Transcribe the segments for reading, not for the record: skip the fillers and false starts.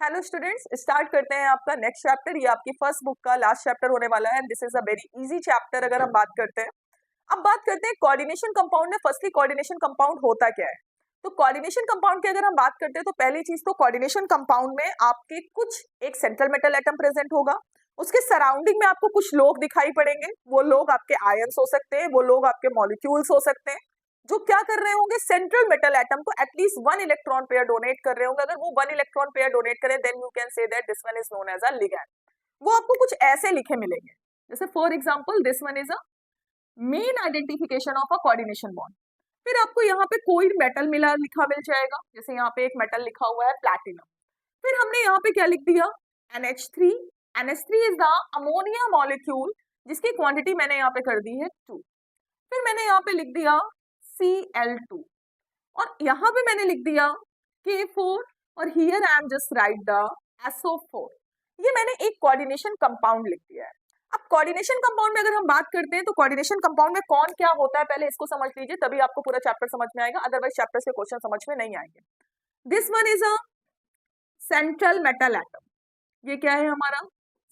Hello students, start करते हैं आपका नेक्स्ट चैप्टर। ये आपकी फर्स्ट बुक का लास्ट चैप्टर होने वाला है। This is a very easy chapter. अगर हम बात करते हैं, अब बात करते हैं कोऑर्डिनेशन कंपाउंड में। फर्स्टली कोऑर्डिनेशन कंपाउंड होता क्या है? तो कोऑर्डिनेशन कंपाउंड की अगर हम बात करते हैं तो पहली चीज तो कोऑर्डिनेशन कंपाउंड में आपके कुछ एक सेंट्रल मेटल एटम प्रेजेंट होगा। उसके सराउंडिंग में आपको कुछ लोग दिखाई पड़ेंगे। वो लोग आपके आयंस हो सकते हैं, वो लोग आपके मॉलिक्यूल्स हो सकते हैं, जो क्या कर रहे होंगे, सेंट्रल मेटल एटम को एटलीस्ट 1 इलेक्ट्रॉन पेयर डोनेट कर रहे होंगे। अगर वो 1 इलेक्ट्रॉन पेयर डोनेट करें then you can say that this one is known as a ligand. वो आपको कुछ ऐसे लिखे मिलेंगे, जैसे for example this one is a main identification of a coordination bond. फिर आपको यहाँ पे कोई मेटल मिला लिखा मिल जाएगा, जैसे यहाँ पे एक मेटल लिखा हुआ है प्लैटिनम। फिर हमने यहाँ पे क्या लिख दिया, NH3। NH3 is the ammonia molecule जिसकी क्वांटिटी मैंने यहाँ पे कर दी है 2। फिर मैंने यहाँ पे लिख दिया Cl2 और यहाँ पे मैंने लिख दिया K4 और here I am just right the SO4। ये मैंने एक कोऑर्डिनेशन कंपाउंड लिख दिया है। अब कोऑर्डिनेशन कंपाउंड में अगर हम बात करते हैं तो कोऑर्डिनेशन कंपाउंड में कौन क्या होता है पहले इसको समझ लीजिए, तभी आपको पूरा चैप्टर समझ में आएगा, अदरवाइज चैप्टर के क्वेश्चन समझ में नहीं आएंगे। This one is a central metal atom. ये क्या है हमारा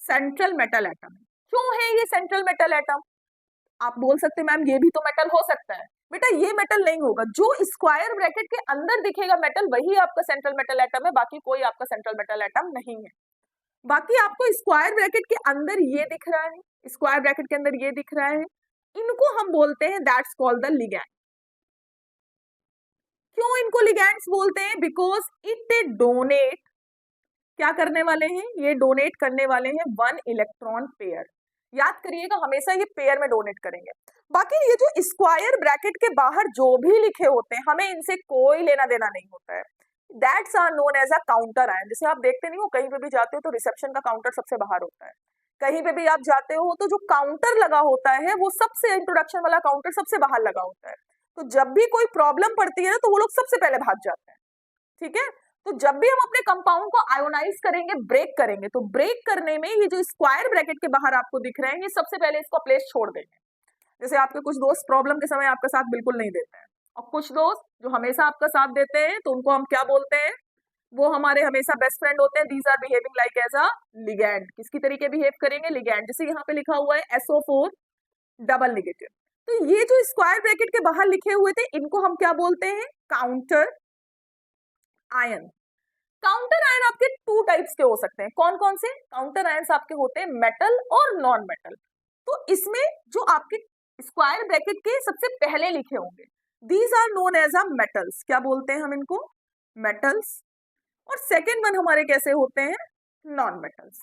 सेंट्रल मेटल एटम। क्यों है ये सेंट्रल मेटल एटम? आप बोल सकते हैं मैम ये भी तो मेटल हो सकता है। बेटा ये मेटल नहीं होगा, जो स्क्वायर ब्रैकेट के अंदर दिखेगा मेटल वही आपका सेंट्रल मेटल एटम है, बाकी कोई आपका सेंट्रल मेटल एटम नहीं है। बाकी आपको स्क्वायर ब्रैकेट के अंदर ये दिख रहा है, स्क्वायर ब्रैकेट के अंदर ये दिख रहा है, इनको हम बोलते हैं दैट्स कॉल्ड द लिगैंड। क्यों इनको लिगैंड्स बोलते हैं? बिकॉज इट डोनेट, क्या करने वाले हैं, ये डोनेट करने वाले हैं 1 इलेक्ट्रॉन पेयर। याद करिएगा हमेशा ये पेयर में डोनेट करेंगे। बाकी ये जो स्क्वायर ब्रैकेट के बाहर जो भी लिखे होते हैं हमें इनसे कोई लेना देना नहीं होता है। That's are known as a counter ion. जैसे आप देखते नहीं हो कहीं पे भी जाते हो तो रिसेप्शन का काउंटर सबसे बाहर होता है, कहीं पे भी आप जाते हो तो जो काउंटर लगा होता है वो सबसे इंट्रोडक्शन वाला काउंटर सबसे बाहर लगा होता है। तो जब भी कोई प्रॉब्लम पड़ती है ना तो वो लोग सबसे पहले भाग जाते हैं। ठीक है, तो जब भी हम अपने कंपाउंड को आयोनाइज करेंगे, ब्रेक करेंगे, तो ब्रेक करने में ये जो स्क्वायर ब्रैकेट के बाहर आपको दिख रहे हैं ये सबसे पहले इसको प्लेस छोड़ देंगे। जैसे आपके कुछ दोस्त प्रॉब्लम के समय आपका साथ बिल्कुल नहीं देते हैं, और कुछ दोस्त जो हमेशा आपका साथ देते हैं तो उनको हम क्या बोलते हैं, वो हमारे हमेशा बेस्ट फ्रेंड होते हैं। These are behaving like as a ligand. किसकी तरीके बिहेव करेंगे? लिगैंड। जैसे यहाँ पे लिखा हुआ है SO4 डबल नेगेटिव। तो ये जो स्क्वायर ब्रैकेट के बाहर लिखे हुए थे इनको हम क्या बोलते हैं? Counter ion. काउंटर आयन आपके 2 टाइप्स के हो सकते हैं। कौन कौन से काउंटर आयन्स आपके होते हैं? मेटल और नॉन मेटल। तो इसमें जो आपके स्क्वायर ब्रैकेट के सबसे पहले लिखे होंगे these are known as a metals. क्या बोलते हैं हम इनको? मेटल्स। और सेकेंड वन हमारे कैसे होते हैं? Non metals.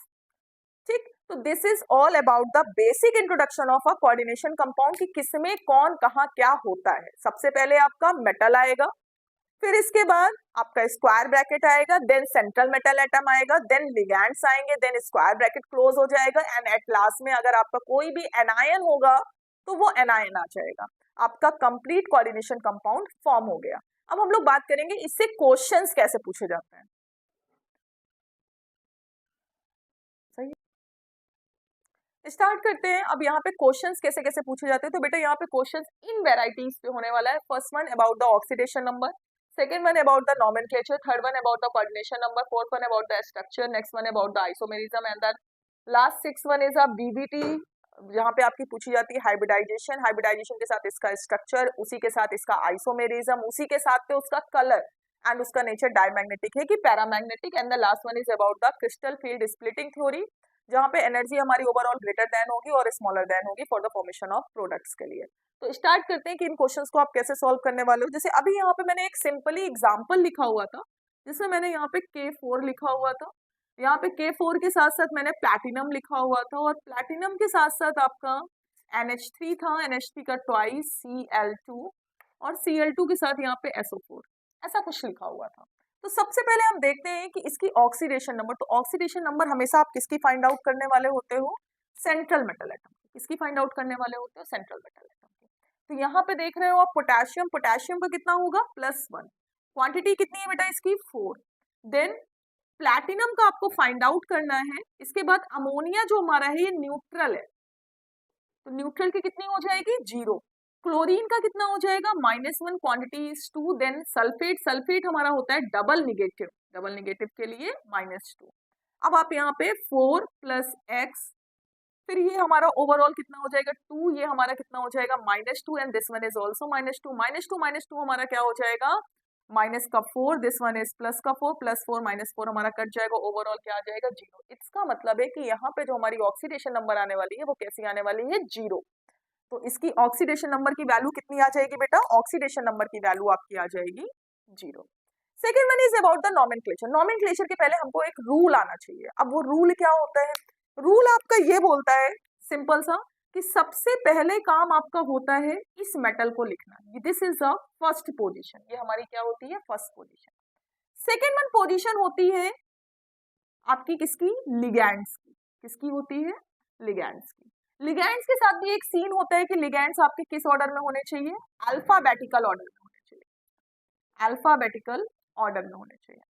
ठीक, तो this is all about the basic introduction of a coordination compound कि किसमें कौन कहाँ क्या होता है। सबसे पहले आपका मेटल आएगा, फिर इसके बाद आपका स्क्वायर ब्रैकेट आएगा, देन सेंट्रल मेटल एटम आएगा, देन लिगैंड्स आएंगे, देन स्क्वायर ब्रैकेट क्लोज हो जाएगा एंड एट लास्ट में अगर आपका कोई भी एनायन होगा तो वो एनायन आ जाएगा। आपका कंप्लीट कोऑर्डिनेशन कंपाउंड फॉर्म हो गया। अब हम लोग बात करेंगे इससे क्वेश्चंस कैसे पूछे जाते हैं। सही, स्टार्ट करते हैं। अब यहाँ पे क्वेश्चंस कैसे कैसे पूछे जाते हैं, तो बेटा यहाँ पे क्वेश्चंस इन वेराइटीज पे होने वाला है। First one about the oxidation number, second one about the nomenclature, third one about the coordination number, fourth one about the structure, next one about the isomerism and the last 6 one is a BBT, जहाँ पे आपकी पूछी जाती है hybridisation, hybridisation के साथ इसका structure, उसी के साथ इसका आइसोमेरिज्म, उसी के साथ पे उसका कलर एंड उसका नेचर डायमैग्नेटिक है कि paramagnetic, and the last one is about the crystal field splitting theory, जहाँ पे एनर्जी हमारी ओवरऑल ग्रेटर देन होगी और स्मॉलर देन होगी for the formation of products के लिए। तो स्टार्ट करते हैं कि इन क्वेश्चंस को आप कैसे सॉल्व करने वाले हो। जैसे अभी यहाँ पे मैंने एक सिंपली एग्जांपल लिखा हुआ था, जिसमें मैंने यहाँ पे K4 लिखा हुआ था, यहाँ पे K4 के साथ साथ मैंने प्लैटिनम लिखा हुआ था, और प्लैटिनम के साथ साथ आपका NH3 था, NH3 का ट्वाइस Cl2, और Cl2 के साथ यहाँ पे SO4, ऐसा कुछ लिखा हुआ था। तो सबसे पहले हम देखते हैं कि इसकी ऑक्सीडेशन नंबर। तो ऑक्सीडेशन नंबर हमेशा आप किसकी फाइंड आउट करने वाले होते हो? Central metal atom. किसकी फाइंड आउट करने वाले होते हो? सेंट्रल मेटल एटम की। तो यहाँ पे देख रहे हो आप पोटेशियम, पोटेशियम का कितना होगा? +1। क्वांटिटी कितनी है बेटा इसकी? 4। देन प्लैटिनम का आपको फाइंड आउट करना है। इसके बाद अमोनिया जो हमारा है ये न्यूट्रल है, तो न्यूट्रल की कितनी हो जाएगी? 0। क्लोरीन का कितना हो जाएगा? -1, quantity is 2। Then sulphate, sulphate हमारा होता है डबल निगेटिव, डबल नेगेटिव के लिए -2। अब आप यहाँ पे 4 + x, फिर ये हमारा ओवरऑल कितना हो जाएगा 2, ये हमारा कितना हो जाएगा -2 and this one is also -2, -2 हमारा क्या हो जाएगा -4, दिस वन इज +4, +4 -4 हमारा कट जाएगा, ओवरऑल क्या आ जाएगा 0। इसका मतलब है कि यहाँ पे जो हमारी ऑक्सीडेशन नंबर आने वाली है वो कैसी आने वाली है 0। तो इसकी ऑक्सीडेशन नंबर की वैल्यू कितनी आ जाएगी बेटा, ऑक्सीडेशन नंबर की वैल्यू आपकी आ जाएगी 0। Second one is about the nomenclature. Nomenclature के पहले हमको एक रूल आना चाहिए। अब वो रूल क्या होता है, रूल आपका ये बोलता है सिंपल सा कि सबसे पहले काम आपका होता है इस मेटल को लिखना, this is the first position, ये हमारी क्या होती है first position. Second one position होती है आपकी किसकी, लिगैंड्स की। किसकी होती है, लिगैंड्स की। लिगैंड्स के साथ भी एक सीन होता है कि लिगैंड्स आपके किस ऑर्डर में होने चाहिए, अल्फाबेटिकल ऑर्डर में होने चाहिए, अल्फाबेटिकल ऑर्डर में होने चाहिए।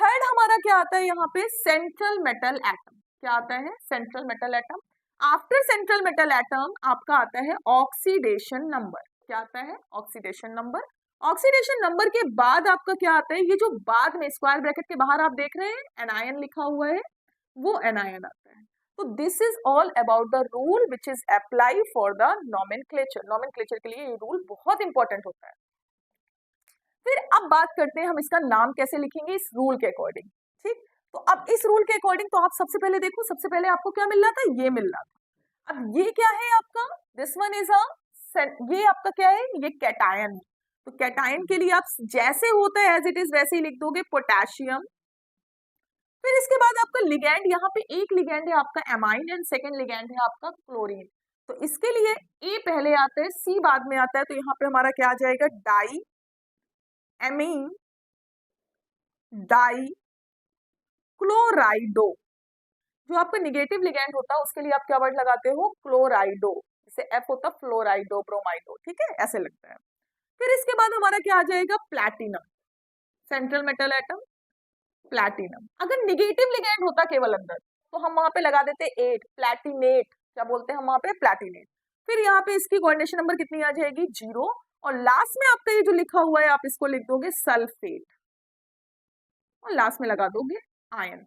थर्ड हमारा क्या आता है यहाँ पे, सेंट्रल मेटल एटम। क्या आता है, central metal atom. After central metal atom आपका आता है ऑक्सीडेशन नंबर। क्या आता है, ऑक्सीडेशन नंबर। ऑक्सीडेशन नंबर के बाद आपका क्या आता है, ये जो बाद में स्क्वायर ब्रैकेट के बाहर आप देख रहे हैं एनायन लिखा हुआ है, वो एनायन आता है। तो this is all about the rule which is apply for the nomenclature. Nomenclature के लिए ये रूल बहुत इंपॉर्टेंट होता है। फिर अब बात करते हैं हम इसका नाम कैसे लिखेंगे इस रूल के अकॉर्डिंग। ठीक, तो अब इस रूल के अकॉर्डिंग तो आप सबसे पहले देखो, सबसे पहले आपको क्या मिल रहा था, ये मिल रहा था। अब ये क्या है आपका, दिस वन इज ये आपका क्या है, ये कैटायन। तो कैटायन के लिए आप जैसे होता है एज इट इज वैसे ही लिख दोगे, पोटेशियम। फिर इसके बाद आपका लिगैंड, यहाँ पे एक लिगैंड है आपका एमाइन एंड सेकेंड लिगैंड है आपका क्लोरीन। तो इसके लिए ए पहले आता है, सी बाद में आता है, तो यहाँ पे हमारा क्या आ जाएगा, डाई एमीन डाई क्लोराइडो। जो आपका निगेटिव लिगैंड होता है उसके लिए आप क्या वर्ड लगाते हो, क्लोराइडो। जैसे एफ होता फ्लोराइडो ब्रोमाइडो, ठीक है, ऐसे लगता है। फिर इसके बाद हमारा क्या आ जाएगा, platinum. Central metal atom platinum. अगर निगेटिव लिगैंड होता केवल अंदर तो हम वहां पे लगा देते 8, प्लैटिनेट। क्या बोलते हैं हम वहां पे, प्लैटिनेट। फिर यहाँ पे इसकी कोऑर्डिनेशन नंबर कितनी आ जाएगी, 0। और लास्ट में आपका ये जो लिखा हुआ है आप इसको लिख दोगे सल्फेट, और लास्ट में लगा दोगे आयन।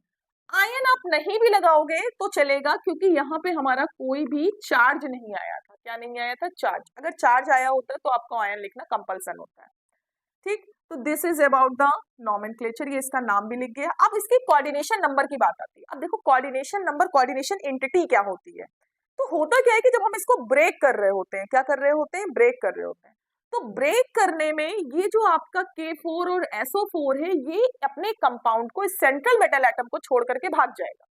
आयन आप नहीं भी लगाओगे तो चलेगा, क्योंकि यहाँ पे हमारा कोई भी चार्ज नहीं आया था। क्या नहीं आया था, चार्ज। अगर चार्ज आया होता तो आपको आयन लिखना कंपल्सन होता है। ठीक, तो this is about the nomenclature, ये इसका नाम भी लिख गया। अब इसकी कोऑर्डिनेशन नंबर की बात आती है। अब देखो कोऑर्डिनेशन नंबर, कोऑर्डिनेशन एंटिटी क्या होती है। तो होता क्या है कि जब हम इसको ब्रेक कर रहे होते हैं, क्या कर रहे होते हैं, ब्रेक कर रहे होते हैं, तो ब्रेक करने में ये जो आपका K4 और SO4 है, ये अपने कंपाउंड को, इस सेंट्रल मेटल एटम को छोड़ करके भाग जाएगा।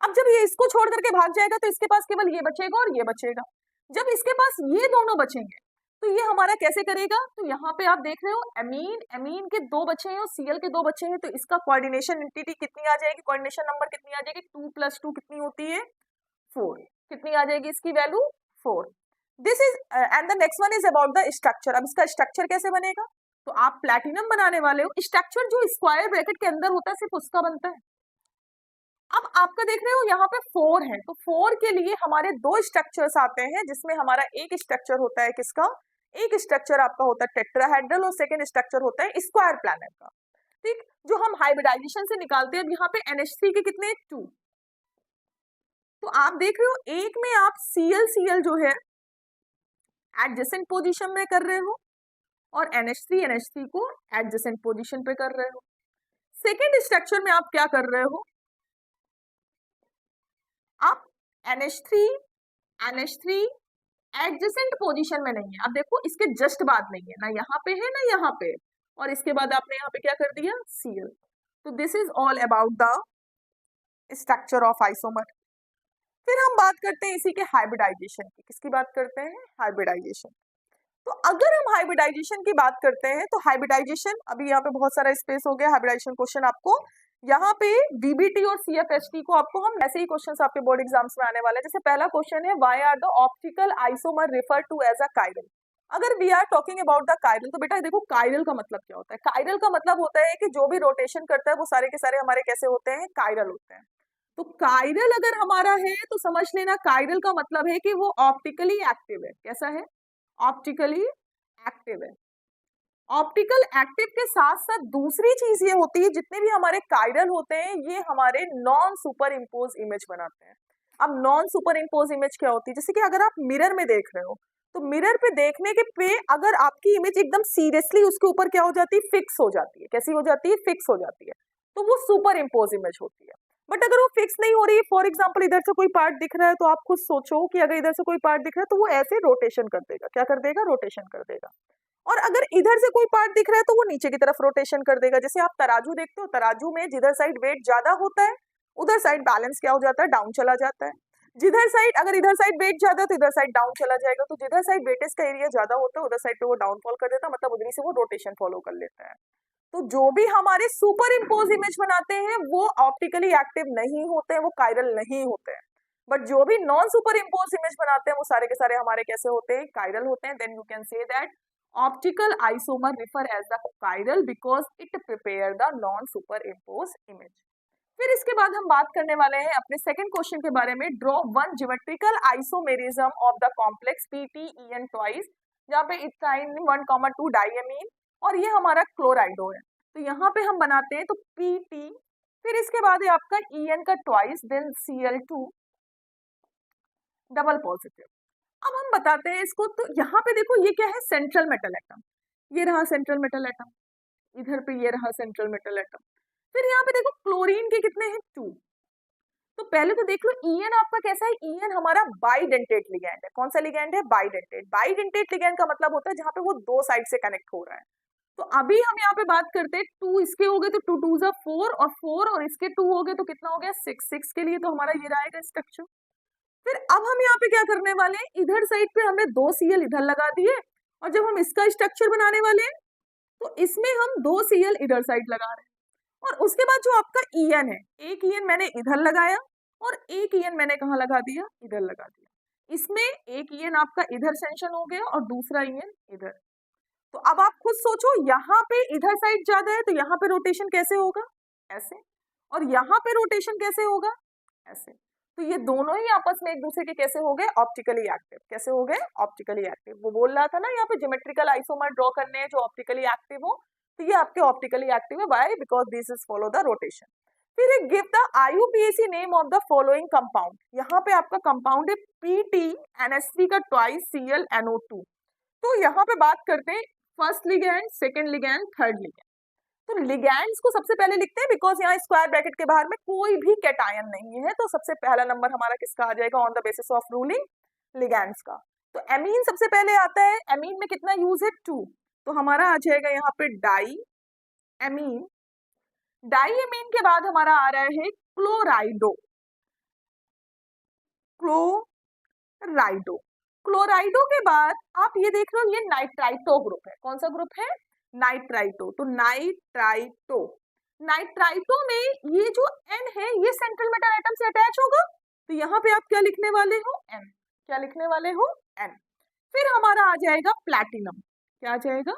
अब जब ये इसको छोड़ करके भाग जाएगा तो इसके पास केवल ये बचेगा और ये बचेगा। जब इसके पास ये दोनों बचेंगे तो ये हमारा कैसे करेगा, तो यहाँ पे आप देख रहे हो एमीन, एमीन के 2 बचे हैं और Cl के 2 बचे हैं, तो इसका कोऑर्डिनेशन एंटिटी कितनी आ जाएगी, कोऑर्डिनेशन नंबर कितनी आ जाएगी, 2 + 2 कितनी होती है, 4। कितनी आ जाएगी इसकी value, 4। This is and the next one is about the structure. अब इसका स्ट्रक्चर कैसे बनेगा, तो आप प्लैटिनम बनाने वाले हो, स्ट्रक्चर जो स्क्वायर ब्रैकेट के अंदर होता है सिर्फ उसका बनता है। अब आपका देख रहे हो यहाँ पे 4 है, तो 4 के लिए हमारे 2 स्ट्रक्चर्स आते हैं, जिसमें हमारा एक स्ट्रक्चर होता है किसका, एक स्ट्रक्चर आपका होता है टेट्राहेड्रल और सेकेंड स्ट्रक्चर होता है स्क्वायर प्लैनेट का। ठीक, जो हम हाइब्रिडाइजेशन से निकालते हैं। अब यहाँ पे NH3 के कितने, 2। तो आप देख रहे हो एक में आप Cl जो है एडजेसेंट पोजीशन में कर रहे हो और NH3 को एडजेसेंट पोजीशन पे कर रहे हो। सेकेंड स्ट्रक्चर में आप क्या कर रहे हो, आप NH3 एडजेसेंट पोजीशन में नहीं है। अब देखो इसके जस्ट बाद नहीं है, ना यहाँ पे है ना यहाँ पे, और इसके बाद आपने यहाँ पे क्या कर दिया, Cl। तो this is all about the structure of isomer. फिर हम बात करते हैं इसी के हाइब्रिडाइजेशन की। किसकी बात करते हैं, हाइब्रिडाइजेशन। तो अगर हम हाइब्रिडाइजेशन की बात करते हैं तो हाइब्रिडाइजेशन, अभी यहाँ पे बहुत सारा स्पेस हो गया, हाइब्रिडाइजेशन क्वेश्चन आपको यहाँ पे VBT और CFST को आपको हम ऐसे ही क्वेश्चंस आपके बोर्ड एग्जाम्स में आने वाले हैं। जैसे पहला क्वेश्चन है, why are the optical isomer refer to as a chiral. अगर we are talking about the chiral, तो बेटा देखो कायरल का मतलब क्या होता है, कायरल का मतलब होता है कि जो भी रोटेशन करता है वो सारे के सारे हमारे कैसे होते हैं, कायरल होते हैं। तो कायरल अगर हमारा है तो समझ लेना कायरल का मतलब है कि वो ऑप्टिकली एक्टिव है। कैसा है, ऑप्टिकली एक्टिव है। ऑप्टिकल एक्टिव के साथ साथ दूसरी चीज ये होती है, जितने भी हमारे कायरल होते हैं ये हमारे नॉन सुपर इम्पोज इमेज बनाते हैं। अब नॉन सुपर इम्पोज इमेज क्या होती है, जैसे कि अगर आप मिरर में देख रहे हो तो मिरर पे देखने के पे अगर आपकी इमेज एकदम सीरियसली उसके ऊपर क्या हो जाती है, फिक्स हो जाती है। कैसी हो जाती है, फिक्स हो जाती है, तो वो सुपर इम्पोज इमेज होती है। बट अगर वो फिक्स नहीं हो रही है, फॉर एग्जाम्पल इधर से कोई पार्ट दिख रहा है, तो आप खुद सोचो कि अगर इधर से कोई पार्ट दिख रहा है तो वो ऐसे रोटेशन कर देगा। क्या कर देगा, रोटेशन कर देगा। और अगर इधर से कोई पार्ट दिख रहा है तो वो नीचे की तरफ रोटेशन कर देगा। जैसे आप तराजू देखते हो, तराजू में जिधर साइड वेट ज्यादा होता है उधर साइड बैलेंस क्या हो जाता है, डाउन चला जाता है। जिधर साइड, अगर इधर साइड वेट ज्यादा तो इधर साइड डाउन चला जाएगा। तो जिधर साइड वेटेज का एरिया ज्यादा होता है उधर साइड पे वो डाउनफॉल कर देता है, मतलब उधर से वो रोटेशन फॉलो कर लेता है। तो जो भी हमारे सुपर इम्पोज इमेज बनाते हैं वो ऑप्टिकली एक्टिव नहीं होते हैं, वो कायरल नहीं होते हैं। बट जो भी नॉन सुपर इम्पोज इमेज बनाते हैं वो सारे के सारे हमारे कैसे होते हैं, कायरल होते हैं। Then you can say that optical isomer refer as the chiral because it prepare the non superimposed image। फिर इसके बाद हम बात करने वाले हैं अपने सेकंड क्वेश्चन के बारे में। Draw one geometrical isomerism of the complex PTEN twice, जहाँ पे इथाइन 1,2 डाइएमीन और ये हमारा क्लोराइडो है। तो यहाँ पे हम बनाते हैं तो PT, फिर इसके बाद है आपका EN का twice, then Cl2 double positive. अब हम बताते हैं इसको। तो यहाँ पे देखो ये क्या है, सेंट्रल मेटल एटम, ये रहा सेंट्रल मेटल एटम, इधर पे ये रहा सेंट्रल मेटल एटम। फिर यहाँ पे देखो क्लोरीन के कितने हैं, 2। तो पहले तो देख लो EN आपका कैसा है, EN हमारा बाइडेंटेट लिगैंड है। कौन सा लिगैंड है, बाइडेंटेट। बाइडेंटेट लिगैंड का मतलब होता है जहाँ पे वो दो साइड से कनेक्ट हो रहा है। तो अभी हम यहाँ पे बात करते हैं 2 इसके हो गए तो 2 2 जा 4 और 4 और इसके 2 हो गए तो कितना हो गया, 6। 6 के लिए तो हमारा ये रहेगा स्ट्रक्चर। फिर अब हम यहाँ पे क्या करने वाले हैं, इधर साइड पे हमने 2 Cl इधर लगा दिए और जब हम इसका स्ट्रक्चर बनाने वाले हैं तो इसमें हम 2 Cl इधर साइड लगा रहे हैं। और उसके बाद जो आपका EN है, एक EN मैंने इधर लगाया और एक EN मैंने कहाँ लगा दिया, इधर लगा दिया। इसमें एक EN आपका इधर सेंशन हो गया और दूसरा EN इधर। तो अब आप खुद सोचो, यहाँ पे इधर साइड ज्यादा है तो यहाँ पे रोटेशन कैसे होगा, ऐसे, और यहाँ पे रोटेशन कैसे होगा, ऐसे। तो ये दोनों ही आपस में एक दूसरे के कैसे हो गए, ऑप्टिकली एक्टिव। कैसे हो गए, ऑप्टिकली एक्टिव। वो बोल रहा था ना यहाँ पे ज्योमेट्रिकल आइसोमर ड्रॉ करने हैं जो ऑप्टिकली एक्टिव हो, तो ये आपके ऑप्टिकली एक्टिव है। Why, because this is follow the rotation. फिर एक give the IUPAC name of the following compound. यहाँ पे आपका कंपाउंड है PTNS3 का ट्वाइस ClNO2। तो यहाँ पे बात करते हैं first ligand, second ligand, third ligand. तो लिगैंड्स को सबसे पहले लिखते हैं बिकॉज यहाँ स्क्वायर ब्रैकेट के बाहर में कोई भी कैटायन नहीं है। तो सबसे पहला नंबर हमारा किसका आ जाएगा on the basis of ruling, ligands का। तो एमीन सबसे पहले आता है। एमीन में कितना यूज है, 2। तो हमारा आ जाएगा यहाँ पे डाई एमीन। डाई एमीन के बाद हमारा आ रहा है क्लोराइडो। क्लोराइडो क्लोराइडो के बाद आप ये देख रहे हो ये नाइट्राइटो ग्रुप है। कौन सा ग्रुप है, नाइट्राइटो। तो नाइट्राइटो, नाइट्राइटो में ये जो N है ये सेंट्रल मेटल एटम से अटैच होगा। तो यहाँ पे आप क्या लिखने वाले हो, N। क्या लिखने वाले हो, N। फिर हमारा आ जाएगा प्लैटिनम। क्या आ जाएगा,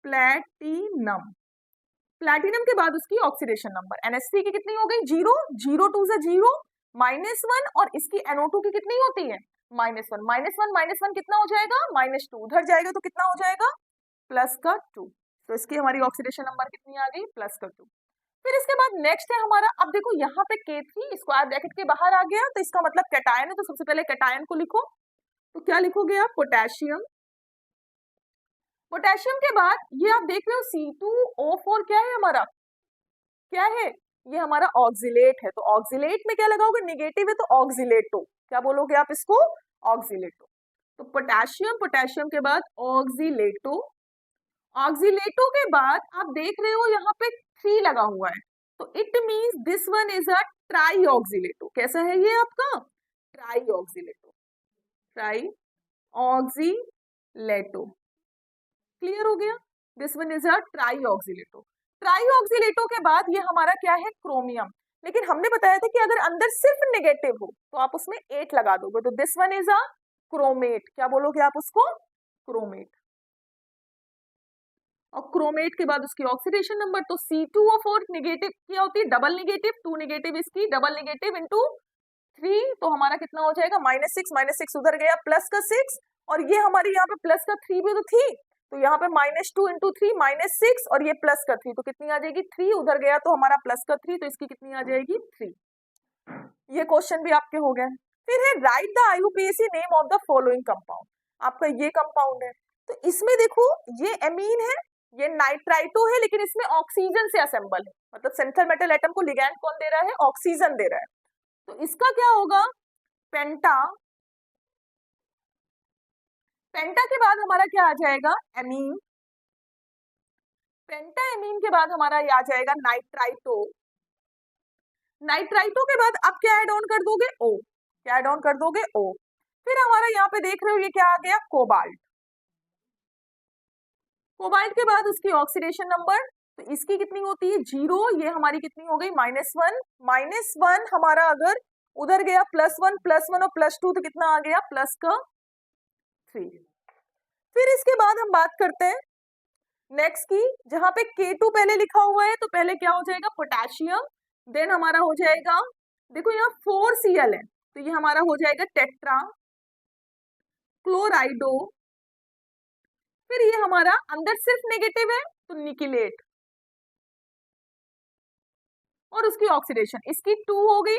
प्लैटिनम। प्लैटिनम के बाद उसकी ऑक्सीडेशन नंबर NH3 की कितनी हो गई, 0। 0 2 से 0 -1 और इसकी NO2 की कितनी होती है, -1। -1 कितना हो जाएगा, -2। उधर जाएगा तो कितना हो जाएगा, +2। तो इसकी हमारी ऑक्सीडेशन नंबर कितनी आ गई, +2। फिर इसके बाद नेक्स्ट है हमारा, अब देखो यहाँ पे K3 स्क्वायर ब्रैकेट के बाहर आ गया तो इसका मतलब कैटायन है। तो सबसे पहले कैटायन को लिखो। तो क्या लिखोगे आप, पोटेशियम। पोटेशियम के बाद ये आप देख रहे हो C2O4 क्या है हमारा, क्या है, ये हमारा ऑक्सिलेट है। तो ऑक्सिलेट में क्या लगाओगे, निगेटिव है तो ऑक्सिलेटो। क्या बोलोगे आप इसको, ऑक्सिलेटो। तो पोटेशियम, पोटेशियम के बाद ऑक्सिलेटो। ऑक्सिलेटो के बाद आप देख रहे हो यहाँ पे 3 लगा हुआ है। तो it means this one is a trioxalato. कैसा है ये आपका, trioxalato. Trioxalato, clear हो गया। This one is a trioxalato. Trioxalato के बाद ये हमारा क्या है, क्रोमियम। लेकिन हमने बताया था कि अगर अंदर सिर्फ नेगेटिव हो तो आप उसमें 8 लगा दोगे। तो this one is a chromate. क्या बोलोगे आप उसको, क्रोमेट। और क्रोमेट के बाद उसकी ऑक्सीडेशन नंबर, तो C2O4 नेगेटिव क्या होती है, डबल नेगेटिव। 2 नेगेटिव इसकी, डबल नेगेटिव इंटू 3, तो हमारा कितना हो जाएगा, -6। -6 उधर गया, +6 और ये हमारी यहाँ पे +3 भी तो थी तो यहाँ पे -2 इंटू 3 -6 और ये प्लस का 3, तो कितनी आ जाएगी 3, उधर गया तो हमारा प्लस का 3, तो इसकी कितनी आ जाएगी 3। ये क्वेश्चन भी आपके हो गए। फिर है right the IUPAC name of the following compound. आपका ये कंपाउंड है, तो इसमें देखो ये एमीन है, ये नाइट्राइटो है, लेकिन इसमें ऑक्सीजन से असेंबल है, मतलब सेंट्रल मेटल एटम को लिगैंड कौन दे रहा है, ऑक्सीजन दे रहा है। तो इसका क्या होगा, पेंटा। पेंटा के बाद हमारा क्या आ जाएगा, एमीन। पेंटा एमीन के बाद हमारा ये आ जाएगा नाइट्राइटो। नाइट्राइटो के बाद आप क्या ऐड ऑन कर दोगे, ओ। क्या ऐड ऑन कर दोगे, ओ। फिर हमारा यहाँ पे देख रहे हो ये क्या आ गया, कोबाल्ट। कोबाल्ट के बाद उसकी ऑक्सीडेशन नंबर, तो इसकी कितनी होती है 0, ये हमारी कितनी हो गई -1। -1 हमारा अगर उधर गया +1 और +2, तो कितना आ गया प्लस का 3। फिर इसके बाद हम बात करते हैं नेक्स्ट की, जहां पे K2 पहले लिखा हुआ है, तो पहले क्या हो जाएगा, पोटेशियम। देन हमारा हो जाएगा, देखो यहाँ 4 Cl है, तो ये हमारा हो जाएगा टेट्रा क्लोराइडो। फिर ये हमारा अंदर सिर्फ नेगेटिव है, तो निकिलेट, और उसकी ऑक्सीडेशन, इसकी 2 हो गई,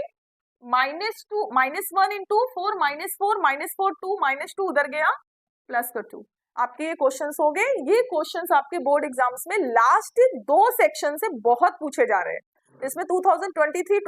-1 इंटू 4 -4 2 -2 उधर गया प्लस का 2। आपके ये क्वेश्चंस हो गए। ये क्वेश्चंस आपके बोर्ड एग्जाम्स में लास्ट 2 सेक्शन से बहुत पूछे जा रहे हैं। इसमें 2023